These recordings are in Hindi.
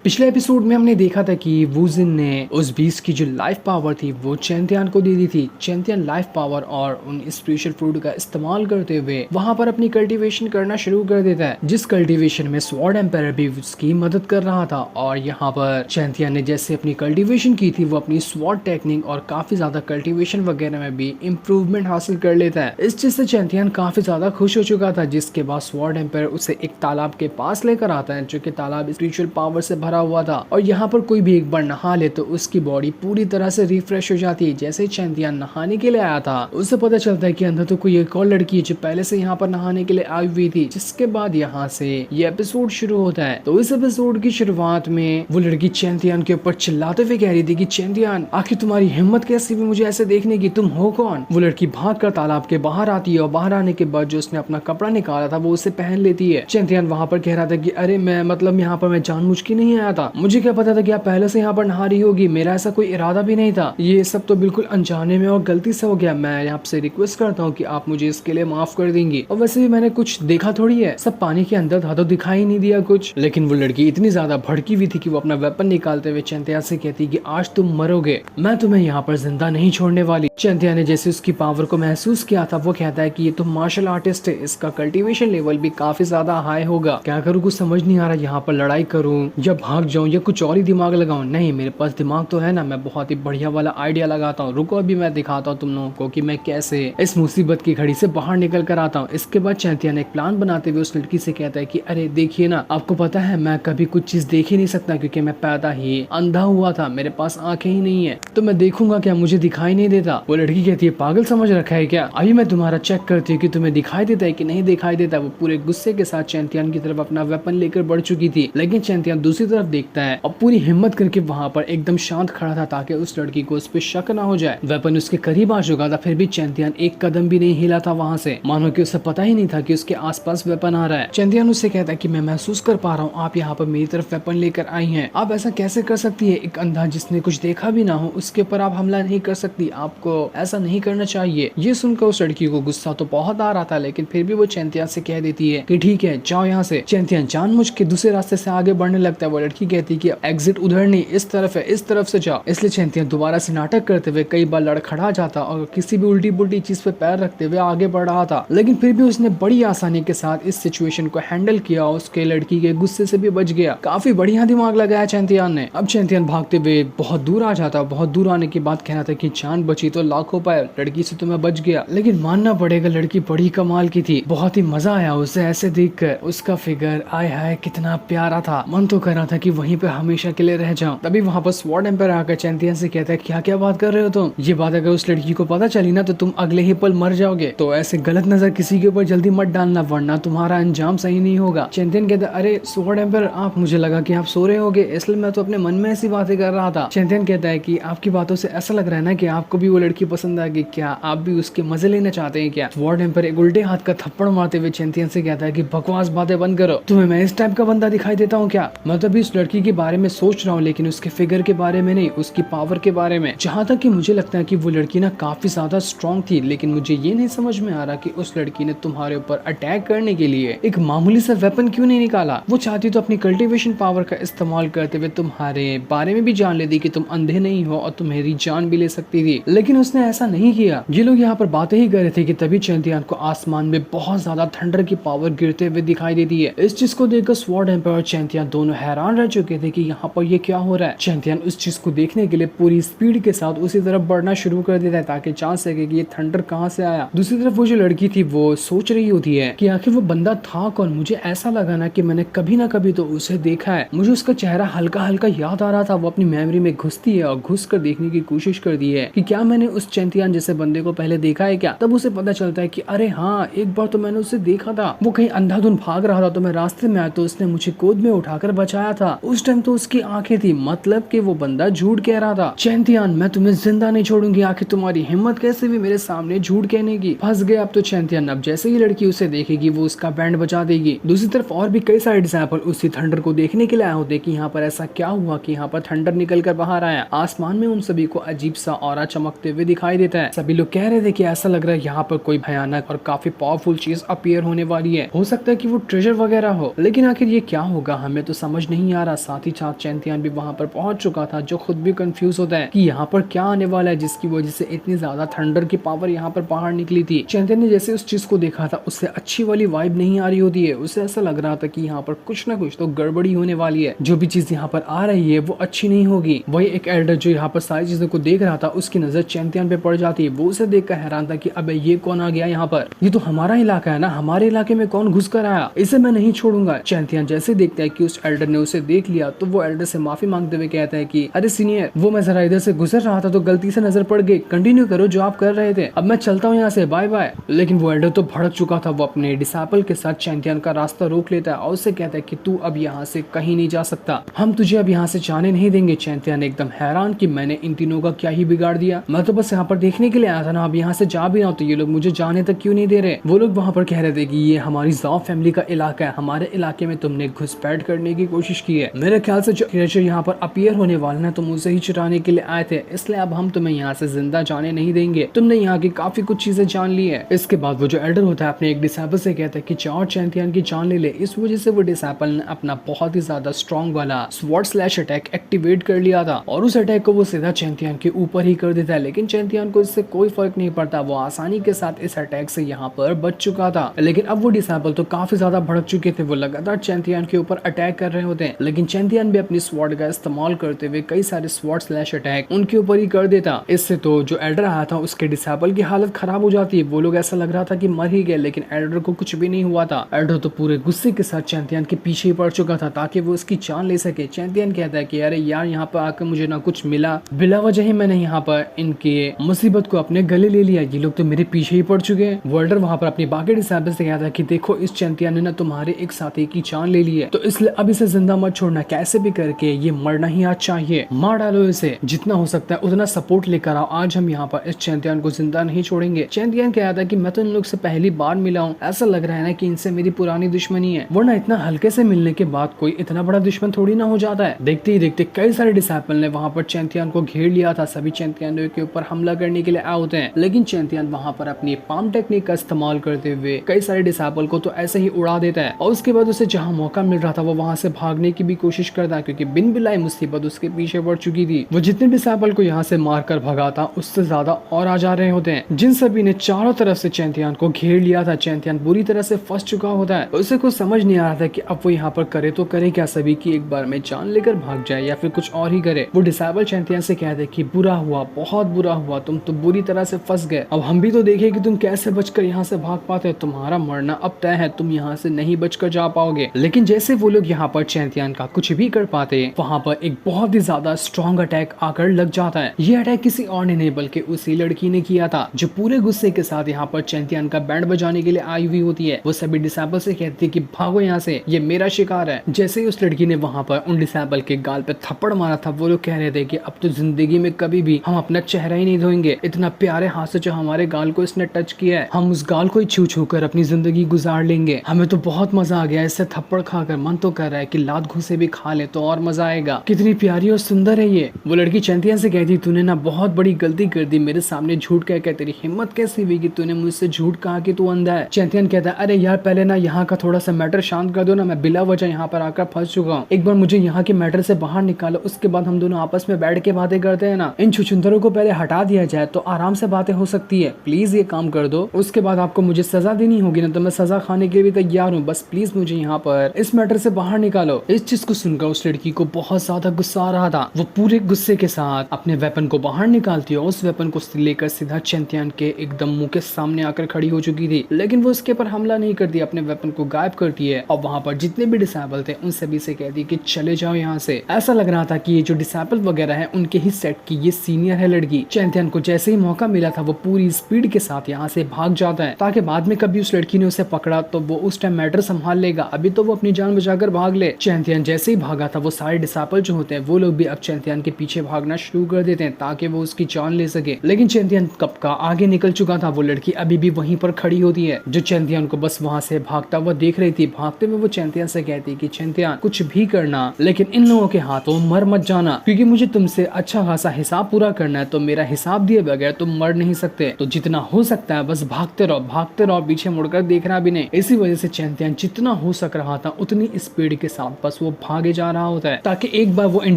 पिछले एपिसोड में हमने देखा था कि वूजिन ने उस बीस्ट की जो लाइफ पावर थी वो चैंतियान को दे दी थी। चैंतियान लाइफ पावर और उन स्पेशल फ्रूट का इस्तेमाल करते हुए वहां पर अपनी कल्टीवेशन करना शुरू कर देता है, जिस कल्टीवेशन में स्वॉर्ड एम्पायर भी उसकी मदद कर रहा था। और यहाँ पर चैंतियान ने जैसे अपनी कल्टीवेशन की थी वो अपनी स्वॉर्ड टेक्निक और काफी ज्यादा कल्टीवेशन वगैरह में भी इम्प्रूवमेंट हासिल कर लेता है। इस चीज से चैंतियान काफी ज्यादा खुश हो चुका था, जिसके बाद स्वॉर्ड एम्पायर उसे एक तालाब के पास लेकर आता है, जो कि तालाब स्पिरिचुअल पावर से भरा हुआ था। और यहाँ पर कोई भी एक बार नहा ले तो उसकी बॉडी पूरी तरह से रिफ्रेश हो जाती है। जैसे चैंतियान नहाने के लिए आया था उसे पता चलता है कि अंदर तो कोई एक और लड़की है जो पहले से यहाँ पर नहाने के लिए आई हुई थी। जिसके बाद यहाँ से ये एपिसोड शुरू होता है। तो इस एपिसोड की शुरुआत में वो लड़की चैंतियान के ऊपर चिल्लाते हुए कह रही थी कि चैंतियान, आखिर तुम्हारी हिम्मत कैसी हुई मुझे ऐसे देखने की, तुम हो कौन? वो लड़की भागकर तालाब के बाहर आती है और बाहर आने के बाद जो उसने अपना कपड़ा निकाला था वो उसे पहन लेती है। चैंतियान वहाँ पर कह रहा था कि अरे मैं यहाँ पर मैं जानबूझ के नहीं आया था, मुझे क्या पता था कि आप पहले से यहाँ पर नहा रही होगी, मेरा ऐसा कोई इरादा भी नहीं था, ये सब तो बिल्कुल अनजाने में और गलती से हो गया। मैं आपसे रिक्वेस्ट करता हूँ कि आप मुझे इसके लिए माफ कर देंगी। और वैसे भी मैंने कुछ देखा थोड़ी है, सब पानी के अंदर था तो दिखाई नहीं दिया कुछ। लेकिन वो लड़की इतनी ज्यादा भड़की हुई थी कि वो अपना वेपन निकालते हुए चैंतियान से कहती कि आज तुम मरोगे, मैं तुम्हें यहाँ पर जिंदा नहीं छोड़ने वाली। चैंतियान ने जैसे उसकी पावर को महसूस किया था वो कहता है कि ये तो मार्शल आर्टिस्ट है, इसका कल्टीवेशन लेवल भी काफी ज्यादा हाई होगा, क्या करूँ कुछ समझ नहीं आ रहा, यहाँ पर लड़ाई करूँ या भाग जाऊँ या कुछ और ही दिमाग लगाऊं? नहीं, मेरे पास दिमाग तो है ना, मैं बहुत ही बढ़िया वाला आइडिया लगाता हूँ, रुको अभी मैं दिखाता हूँ तुम लोगों को कि मैं कैसे इस मुसीबत की घड़ी से बाहर निकल कर आता हूँ। इसके बाद चैंतियान एक प्लान बनाते हुए उस लड़की से कहता है कि अरे देखिए ना, आपको पता है मैं कभी कुछ चीज देख ही नहीं सकता क्योंकि मैं पैदा ही अंधा हुआ था, मेरे पास आंखें ही नहीं है, तो मैं देखूंगा क्या, मुझे दिखाई नहीं देता। वो लड़की कहती है पागल समझ रखा है क्या, अभी मैं तुम्हारा चेक करती हूँ कि तुम्हें दिखाई देता है कि नहीं दिखाई देता। वो पूरे गुस्से के साथ चैंतियान की तरफ अपना वेपन लेकर बढ़ चुकी थी, लेकिन चैंतियान दूसरी तरफ देखता है और पूरी हिम्मत करके वहां पर एकदम शांत खड़ा था ताकि उस लड़की को उस पर शक ना हो जाए। वेपन उसके करीब आ चुका था, फिर भी चैंतियान एक कदम भी नहीं हिला था वहां से, मानो कि उसे पता ही नहीं था कि उसके आसपास वेपन आ रहा है। चैंतियान उससे कहता है कि मैं महसूस कर पा रहा हूँ आप यहाँ पर मेरी तरफ वेपन लेकर आई हैं, आप ऐसा कैसे कर सकती है, एक अंधा जिसने कुछ देखा भी ना हो उसके ऊपर आप हमला नहीं कर सकती, आपको ऐसा नहीं करना चाहिए। ये सुनकर उस लड़की को गुस्सा तो बहुत आ रहा था, लेकिन फिर भी वो चैंतियान से कह देती है कि ठीक है जाओ यहाँ से। चैंतियान जानबूझ के दूसरे रास्ते से आगे बढ़ने लगता है। वो लड़की कहती है कि एग्जिट उधर नहीं, इस तरफ है, इस तरफ से जाओ। इसलिए चैंतियान दोबारा से नाटक करते हुए कई बार लड़खड़ा जाता और किसी भी उल्टी पुल्टी चीज पे पैर रखते हुए आगे बढ़ रहा था, लेकिन फिर भी उसने बड़ी आसानी के साथ इस सिचुएशन को हैंडल किया, उसके लड़की के गुस्से से भी बच गया। काफी बढ़िया दिमाग लगाया चैंतियान ने। अब चैंतियान भागते हुए बहुत दूर आ जाता, बहुत दूर आने के बाद कहना था कि जान बची तो लाखों पाए, लड़की से तो मैं बच गया। लेकिन मानना पड़ेगा लड़की बड़ी कमाल की थी, बहुत ही मजा आया उसे ऐसे देखकर, उसका फिगर आय हाय कितना प्यारा था, मन तो कर रहा था कि वहीं पे हमेशा के लिए रह जाऊं। तभी वहां पर स्वॉर्ड एम्पायर आकर चैंतियान से कहता है क्या क्या बात कर रहे हो तुम, ये बात अगर उस लड़की को पता चली ना तो तुम अगले ही पल मर जाओगे, तो ऐसे गलत नजर किसी के ऊपर जल्दी मत डालना वरना तुम्हारा अंजाम सही नहीं होगा। चैंतियान कहता है अरे स्वॉर्ड एम्पायर आप, मुझे लगा कि आप सो रहे होगे इसलिए मैं तो अपने मन में ऐसी बातें कर रहा था। चैंतियान कहता है कि आपकी बातों से ऐसा लग रहा है ना कि आपको भी वो लड़की पसंद आ गई, क्या आप भी उसके मजे लेना चाहते हैं क्या? स्वॉर्ड एम्पायर एक उल्टे हाथ का थप्पड़ मारते हुए चैंतियान से कहता है कि बकवास बातें बंद करो, तुम्हें मैं इस टाइप का बंदा दिखाई देता हूँ क्या? मैं तो भी उस लड़की के बारे में सोच रहा हूँ लेकिन उसके फिगर के बारे में नहीं, उसकी पावर के बारे में। जहाँ तक कि मुझे लगता है कि वो लड़की ना काफी ज्यादा स्ट्रॉन्ग थी, लेकिन मुझे ये नहीं समझ में आ रहा कि उस लड़की ने तुम्हारे ऊपर अटैक करने के लिए एक मामूली सा वेपन क्यों नहीं निकाला। वो चाहती तो अपनी कल्टीवेशन पावर का इस्तेमाल करते हुए तुम्हारे बारे में भी जान लेती कि तुम अंधे नहीं हो और तुम्हारी जान भी ले सकती थी, लेकिन उसने ऐसा नहीं किया। ये लोग यहाँ पर बातें ही कर रहे थे कि तभी चैंतियान को आसमान में बहुत ज्यादा थंडर की पावर गिरते हुए दिखाई देती है। इस चीज को देखकर स्वॉर्ड एम्पायर और चैंतियान दोनों हैरान रह चुके थे कि यहाँ पर ये क्या हो रहा है। चैंतियान उस चीज को देखने के लिए पूरी स्पीड के साथ उसी तरफ बढ़ना शुरू कर देता है ताकि जान सके कि ये थंडर कहाँ से आया। दूसरी तरफ वो जो लड़की थी वो सोच रही होती है कि आखिर वो बंदा था कौन, मुझे ऐसा लगा ना कि मैंने कभी ना कभी तो उसे देखा है, मुझे उसका चेहरा हल्का हल्का याद आ रहा था। वो अपनी मेमोरी में घुसती है और घुस कर देखने की कोशिश करती है कि क्या मैंने उस चैंतियान जैसे बंदे को पहले देखा है क्या। तब उसे पता चलता है कि अरे हाँ एक बार तो मैंने उसे देखा था, वो कहीं अंधाधुन भाग रहा था तो मैं रास्ते में आया तो उसने मुझे गोद में उठाकर बचाया था, उस टाइम तो उसकी आंखें थी, मतलब कि वो बंदा झूठ कह रहा था। चैंतियान मैं तुम्हें जिंदा नहीं छोड़ूंगी, आखिर तुम्हारी हिम्मत कैसे हुई मेरे सामने झूठ कहने की। फंस गए अब तो चैंतियान। अब जैसे ही लड़की उसे देखेगी वो उसका बैंड बजा देगी। दूसरी तरफ और भी कई सारे डिसाइपल उसी थंडर को देखने के लिए आए होते कि यहाँ पर ऐसा क्या हुआ कि यहाँ पर थंडर निकल कर बाहर आया। आसमान में उन सभी को अजीब सा ऑरा चमकते हुए दिखाई देता है। सभी लोग कह रहे थे कि ऐसा लग रहा है यहाँ पर कोई भयानक और काफी पावरफुल चीज अपीयर होने वाली है, हो सकता है कि वो ट्रेजर वगैरह हो, लेकिन आखिर ये क्या होगा हमें तो समझ नहीं नहीं आ रहा। साथ ही साथ चैंतियन भी वहां पर पहुंच चुका था, जो खुद भी कंफ्यूज होता है कि यहाँ पर क्या आने वाला है, जिसकी वजह से इतनी ज्यादा थंडर की पावर यहाँ पर बाहर निकली थी। चैंतियन ने जैसे उस चीज को देखा था, उससे अच्छी वाली वाइब नहीं आ रही होती है। उसे ऐसा लग रहा था कि यहाँ पर कुछ ना कुछ तो गड़बड़ी होने वाली है, जो भी चीज यहाँ पर आ रही है वो अच्छी नहीं होगी। वही एक एल्डर जो यहाँ पर सारी चीजों को देख रहा था, उसकी नजर चैंतियन पे पड़ जाती है। वो उसे देखकर हैरान था कि अबे ये कौन आ गया यहाँ पर, ये तो हमारा इलाका है ना, हमारे इलाके में कौन घुस कर आया, इसे मैं नहीं छोड़ूंगा। चैंतियन जैसे देखता है कि उस एल्डर ने उसे देख लिया, तो वो एल्डर से माफी मांगते हुए कहता है कि अरे सीनियर, वो मैं जरा इधर से गुजर रहा था तो गलती से नजर पड़ गई, कंटिन्यू करो जो आप कर रहे थे, अब मैं चलता हूँ यहाँ से, बाय बाय। लेकिन वो एल्डर तो भड़क चुका था। वो अपने डिसाइपल के साथ चैंतियन का रास्ता रोक लेता है और उससे कहता है कि तू अब यहाँ से कहीं नहीं जा सकता, हम तुझे अब यहाँ से जाने नहीं देंगे। चैंतियन एकदम हैरान कि मैंने इन तीनों का क्या ही बिगाड़ दिया, मैं तो बस यहाँ पर देखने के लिए आया था ना, अब यहाँ से जा भी ना तो ये लोग मुझे जाने तक क्यों नहीं दे रहे। वो लोग वहाँ पर कह रहे थे कि ये हमारी ज़ाओ फैमिली का इलाका है, हमारे इलाके में तुमने घुसपैठ करने की कोशिश की है, मेरे ख्याल से जो क्रिएचर यहाँ पर अपीयर होने वाले हैं तुम उसे ही चुराने के लिए आए थे, इसलिए अब हम तुम्हें यहाँ से जिंदा जाने नहीं देंगे, तुमने यहाँ की काफी कुछ चीजें जान ली है। इसके बाद वो जो एल्डर होता है अपने एक डिसाइपल से कहता है कि चार चैंतियन की जान ले ले। इस वजह से वो डिसाइपल ने अपना बहुत ही ज्यादा स्ट्रॉन्ग वाला स्वॉर्ड स्लैश अटैक एक्टिवेट कर लिया था और उस अटैक को वो सीधा चैंतियन के ऊपर ही कर देता है। लेकिन चैंतियन को इससे कोई फर्क नहीं पड़ता, वो आसानी के साथ इस अटैक से यहाँ पर बच चुका था। लेकिन अब वो डिसाइपल तो काफी ज्यादा भड़क चुके थे, वो लगातार चैंतियन के ऊपर अटैक कर रहे होते हैं। लेकिन चैंतियन भी अपनी स्वॉर्ड का इस्तेमाल करते हुए कई सारे स्वॉर्ड स्लैश अटैक उनके ऊपर ही कर देता। इससे तो जो एल्डर आया था उसके डिसाइपल की हालत खराब हो जाती है। वो लोग ऐसा लग रहा था कि मर ही गए, लेकिन एल्डर को कुछ भी नहीं हुआ था। एल्डर तो पूरे गुस्से के साथ चैंतियन के पीछे ही पड़ चुका था ताकि वो उसकी जान ले सके। चैंतियन कहता है कि अरे यार, यहाँ पर आकर मुझे ना कुछ मिला, बिला वजह ही मैंने यहाँ पर इनके मुसीबत को अपने गले ले लिया, ये लोग तो मेरे पीछे ही पड़ चुके हैं। वो एल्डर वहाँ पर अपनी बाकी डिसाइपल से कहता है कि देखो, इस चैंतियन ने ना तुम्हारे एक साथी की जान ले ली है, तो इसलिए अब इसे जिंदा मत छोड़ना, कैसे भी करके ये मरना ही आज चाहिए, मार डालो इसे, जितना हो सकता है उतना सपोर्ट लेकर आओ, आज हम यहाँ पर इस चैंतियन को जिंदा नहीं छोड़ेंगे। चैंतियन कहता है कि मैं तो इन लोग से पहली बार मिला हूँ, ऐसा लग रहा है ना कि इनसे मेरी पुरानी दुश्मनी है, वरना इतना हल्के से मिलने के बाद कोई इतना बड़ा दुश्मन थोड़ी ना हो जाता है। देखते ही देखते कई सारे डिसाइपल ने वहाँ पर चैंतियन को घेर लिया था, सभी चैंतियन के ऊपर हमला करने के लिए आए होते हैं। लेकिन चैंतियन वहाँ पर अपनी पाम टेक्निक का इस्तेमाल करते हुए कई सारे डिसाइपल को तो ऐसे ही उड़ा देता है और उसके बाद उसे जहाँ मौका मिल रहा था वो वहाँ से भागने की भी कोशिश करता है, क्योंकि बिन बिलाई मुसीबत उसके पीछे पड़ चुकी थी। वो जितने डिसाइपल को यहाँ से मारकर भगाता उससे ज्यादा और आ जा रहे होते हैं, जिन सभी ने चारों तरफ से चैंतियन को घेर लिया था। चैंतियन बुरी तरह से फंस चुका होता है, उसे कुछ समझ नहीं आ रहा था कि अब वो यहाँ पर करे तो करे क्या, सभी की एक बार में जान लेकर भाग जाए या फिर कुछ और ही करे। वो डिसाइपल चैंतियन से कहते कि बुरा हुआ, बहुत बुरा हुआ, तुम तो बुरी तरह से फंस गए, अब हम भी तो देखे कि तुम कैसे बचकर यहाँ से भाग पाते, तुम्हारा मरना अब तय है, तुम यहाँ से नहीं बचकर जा पाओगे। लेकिन जैसे वो लोग यहाँ पर चैंतियन का कुछ भी कर पाते, वहाँ पर एक बहुत ही ज्यादा स्ट्रॉन्ग अटैक आकर लग जाता है। ये अटैक किसी और ने नहीं बल्कि उसी लड़की ने किया था, जो पूरे गुस्से के साथ यहाँ पर चैंतियन का बैंड बजाने के लिए आई हुई होती है। वो सभी डिसाइपल से कहती है कि भागो यहाँ से, ये मेरा शिकार है। जैसे ही उस लड़की ने वहाँ पर उन डिसाइपल के गाल पे थप्पड़ मारा था, वो लोग कह रहे थे कि अब तो जिंदगी में कभी भी हम अपना चेहरा ही नहीं धोएंगे, इतना प्यारे हाथ से जो हमारे गाल को इसने टच किया है, हम उस गाल को ही छू छू कर अपनी जिंदगी गुजार लेंगे। हमें तो बहुत मजा आ गया इससे थप्पड़ खाकर, मन तो कर रहा है कि लात घुसे भी खा ले तो और मजा आएगा, कितनी प्यारी और सुंदर है ये। वो लड़की चैंतियन से कहती तूने ना बहुत बड़ी गलती कर दी, मेरे सामने झूठ कह के, तेरी हिम्मत कैसी हुई कि तूने मुझसे झूठ कहा कि तू अंधा है। चैंतियन कहता है अरे यार, पहले ना यहाँ का थोड़ा सा मैटर शांत कर दो ना, मैं बिला वजह यहाँ पर आकर फंस चुका हूँ, एक बार मुझे यहाँ के मैटर से बाहर निकालो, उसके बाद हम दोनों आपस में बैठ के बातें करते हैं ना। इन छुछुंदरों को पहले हटा दिया जाए तो आराम से बातें हो सकती है, प्लीज ये काम कर दो, उसके बाद आपको मुझे सजा देनी होगी ना, तो मैं सजा खाने के लिए भी तैयार हूँ, बस प्लीज मुझे यहाँ पर इस मैटर से बाहर निकालो। इस चीज को सुनकर उस लड़की को बहुत ज्यादा गुस्सा आ रहा था। वो पूरे गुस्से के साथ अपने वेपन को बाहर निकालती है और उस वेपन को लेकर सीधा चैंतियन के एकदम मुंह के सामने आकर खड़ी हो चुकी थी। लेकिन वो उसके पर हमला नहीं करती, अपने वेपन को गायब करती है और वहां पर जितने भी डिसाइपल थे उन सभी से कहती कि चले जाओ यहाँ से। ऐसा लग रहा था कि ये जो डिसाइपल वगैरह है उनके ही सेट की ये सीनियर है लड़की। चैंतियन को जैसे ही मौका मिला था वो पूरी स्पीड के साथ यहाँ से भाग जाता है, ताकि बाद में कभी उस लड़की ने उसे पकड़ा तो वो उस टाइम मैटर संभाल लेगा, अभी तो वो अपनी जान बचाकर भाग ले। चैंतियन जैसे ही भागा था वो सारे डिसाइपल जो होते हैं वो लोग भी अब चैंतियन के पीछे भागना शुरू कर देते हैं ताकि वो उसकी जान ले सके। लेकिन चैंतियन कब का आगे निकल चुका था, वो लड़की अभी भी वहीं पर खड़ी होती है जो चैंतियन को बस वहां से भागता हुआ देख रही थी। भागते हुए वो चैंतियन से कहती कि चैंतियन कुछ भी करना, लेकिन इन लोगों के हाथों मर मत जाना, क्योंकि मुझे तुमसे अच्छा खासा हिसाब पूरा करना है, तो मेरा हिसाब दिए बगैर तुम मर नहीं सकते, तो जितना हो सकता है बस भागते रहो, पीछे मुड़कर देखना भी नहीं। इसी वजह से चैंतियन जितना हो सक रहा था उतनी स्पीड के साथ बस वो भागे जा रहा होता है ताकि एक बार वो इन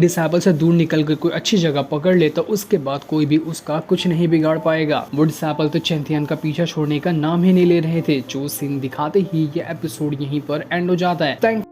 डिसेबल से दूर निकल कर कोई अच्छी जगह पकड़ ले तो उसके बाद कोई भी उसका कुछ नहीं बिगाड़ पाएगा। वो डिसेबल तो चैंपियन का पीछा छोड़ने का नाम ही नहीं ले रहे थे। जो सीन दिखाते ही ये एपिसोड यहीं पर एंड हो जाता है। थैंक